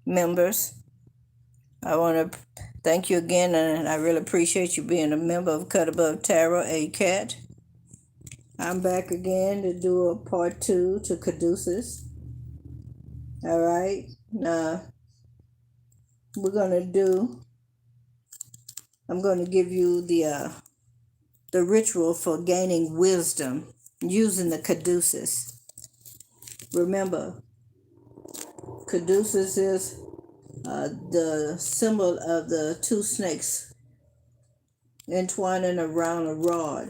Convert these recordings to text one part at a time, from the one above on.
members. I want to thank you again, and I really appreciate you being a member of Cut Above Tarot, ACAT. I'm back again to do a part 2 to Caduces. All right, now we're going to do, I'm going to give you the ritual for gaining wisdom using the Caduces. Remember, Caduces is the symbol of the two snakes entwining around a rod.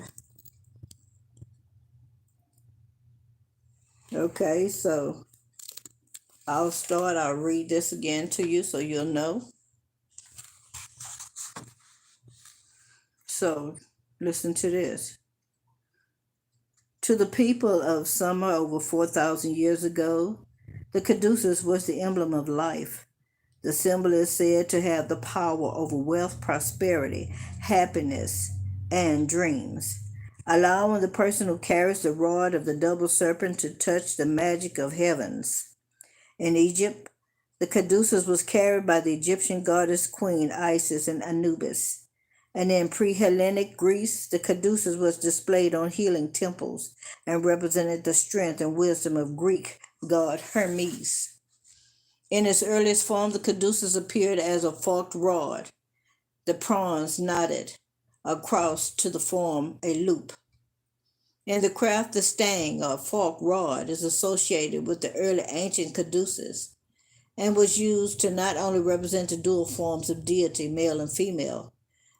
Okay, so I'll read this again to you so you'll know. So listen to this. To the people of Summer over 4,000 years ago, the caduceus was the emblem of life. The symbol is said to have the power over wealth, prosperity, happiness, and dreams, allowing the person who carries the rod of the double serpent to touch the magic of heavens. In Egypt, the caduceus was carried by the Egyptian goddess queen Isis and Anubis. And in pre-Hellenic Greece, the caduceus was displayed on healing temples and represented the strength and wisdom of Greek god Hermes. In its earliest form, the caduceus appeared as a forked rod, the prongs knotted across to form a loop. In the craft, the stang or forked rod is associated with the early ancient caduceus and was used to not only represent the dual forms of deity, male and female,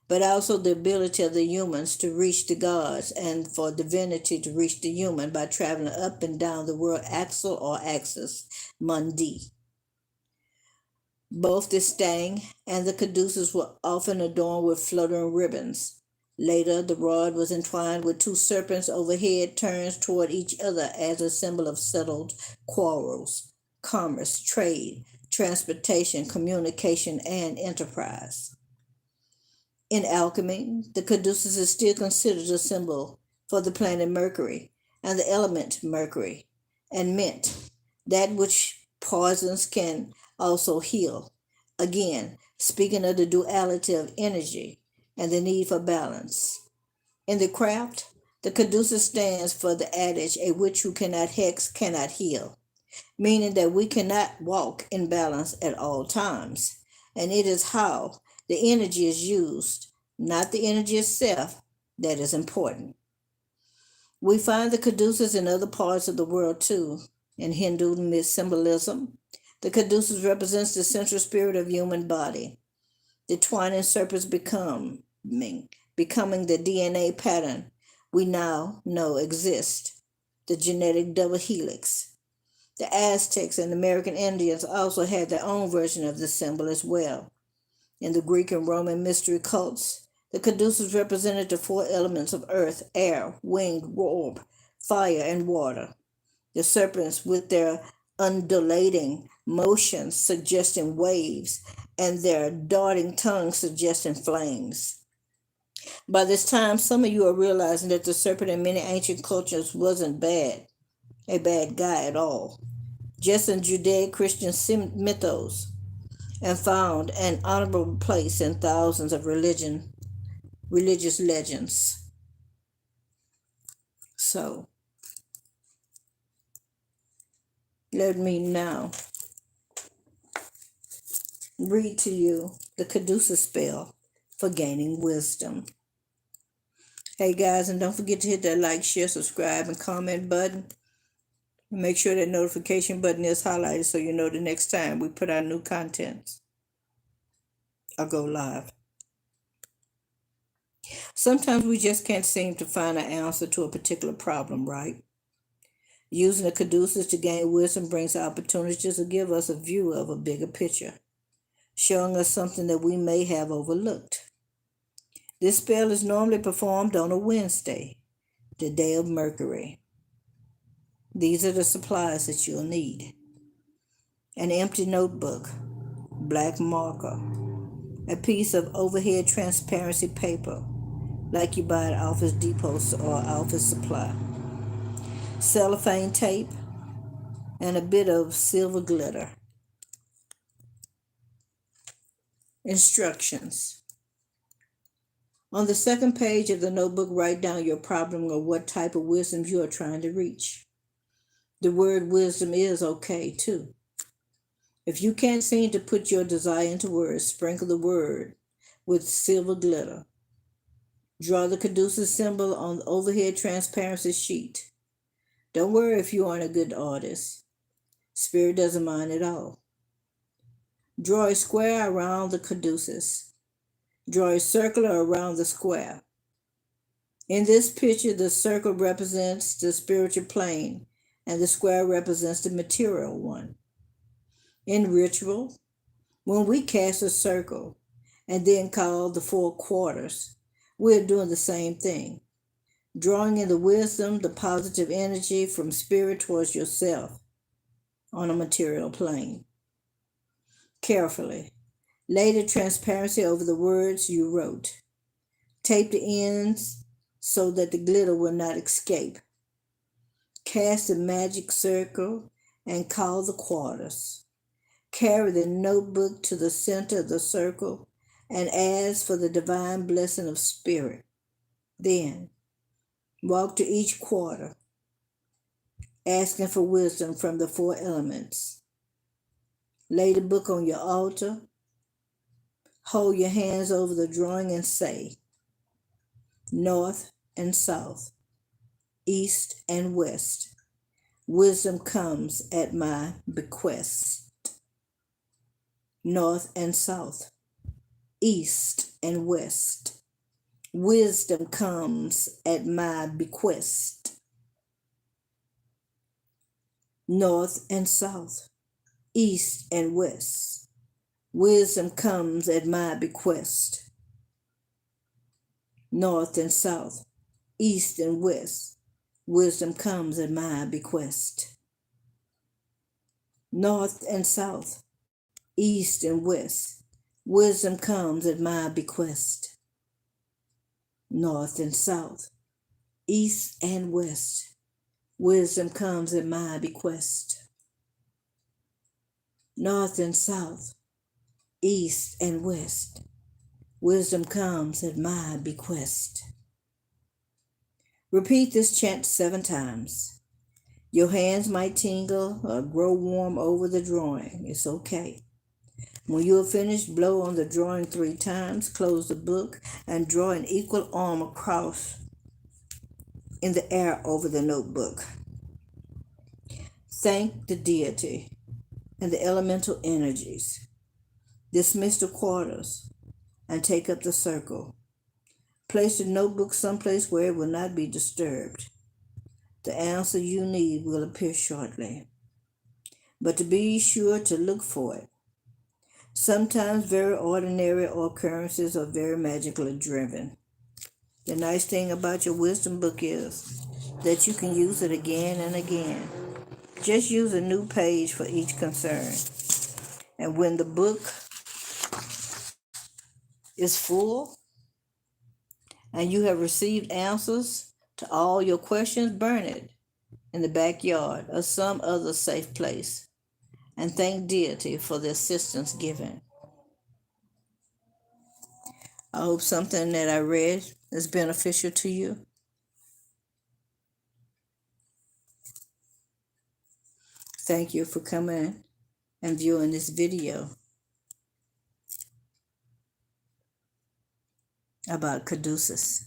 but also the ability of the humans to reach the gods and for divinity to reach the human by traveling up and down the world axle or axis mundi. Both the stang and the caduceus were often adorned with fluttering ribbons. Later, the rod was entwined with two serpents overhead, turned toward each other as a symbol of settled quarrels, commerce, trade, transportation, communication, and enterprise. In alchemy, the caduceus is still considered a symbol for the planet Mercury and the element Mercury, and meant that which poisons can also heal. Again, speaking of the duality of energy and the need for balance. In the craft, the caduceus stands for the adage, a witch who cannot hex cannot heal, meaning that we cannot walk in balance at all times. And it is how the energy is used, not the energy itself, that is important. We find the caduceus in other parts of the world too. In Hindu symbolism, the caduceus represents the central spirit of human body. The twining serpents becoming the DNA pattern we now know exists, the genetic double helix. The Aztecs and American Indians also had their own version of the symbol as well. In the Greek and Roman mystery cults, the caduceus represented the four elements of earth, air, wind, orb, fire, and water. The serpents with their undulating motions suggesting waves and their darting tongues suggesting flames. By this time, some of you are realizing that the serpent in many ancient cultures wasn't a bad guy at all. Just in Judeo-Christian mythos, and found an honorable place in thousands of religious legends. So, let me now read to you the caduceus spell for gaining wisdom. Hey guys, and don't forget to hit that like, share, subscribe, and comment button. Make sure that notification button is highlighted so you know the next time we put out new contents or go live. Sometimes we just can't seem to find an answer to a particular problem, right? Using the caduceus to gain wisdom brings opportunities to give us a view of a bigger picture, showing us something that we may have overlooked. This spell is normally performed on a Wednesday, the day of Mercury. These are the supplies that you'll need: an empty notebook, black marker, a piece of overhead transparency paper like you buy at Office Depot or Office Supply, cellophane tape, and a bit of silver glitter. Instructions. On the second page of the notebook, write down your problem or what type of wisdom you are trying to reach. The word wisdom is okay too. If you can't seem to put your desire into words, sprinkle the word with silver glitter. Draw the Caduces symbol on the overhead transparency sheet. Don't worry if you aren't a good artist. Spirit doesn't mind at all. Draw a square around the Caduces. Draw a circle around the square. In this picture, the circle represents the spiritual plane and the square represents the material one. In ritual, when we cast a circle and then call the 4 quarters, we're doing the same thing, drawing in the wisdom, the positive energy from spirit towards yourself on a material plane. Carefully, lay the transparency over the words you wrote. Tape the ends so that the glitter will not escape. Cast the magic circle and call the quarters. Carry the notebook to the center of the circle and ask for the divine blessing of spirit. Then, walk to each quarter, asking for wisdom from the 4 elements. Lay the book on your altar. Hold your hands over the drawing and say, North and South, East and West, wisdom comes at my bequest. North and South, East and West, wisdom comes at my bequest. North and South, East and West, wisdom comes at my bequest. North and South, East and West, wisdom comes at my bequest. North and South, East and West, wisdom comes at my bequest. North and South, East and West, wisdom comes at my bequest. North and South, East and West, wisdom comes at my bequest. Repeat this chant 7 times. Your hands might tingle or grow warm over the drawing. It's okay. When you are finished, blow on the drawing 3 times, close the book, and draw an equal arm across in the air over the notebook. Thank the deity and the elemental energies. Dismiss the quarters and take up the circle. Place the notebook someplace where it will not be disturbed. The answer you need will appear shortly, but to be sure to look for it. Sometimes very ordinary occurrences are very magically driven. The nice thing about your wisdom book is that you can use it again and again. Just use a new page for each concern. And when the book is full and you have received answers to all your questions, burn it in the backyard or some other safe place and thank deity for the assistance given. I hope something that I read is beneficial to you. Thank you for coming and viewing this video about caduceus.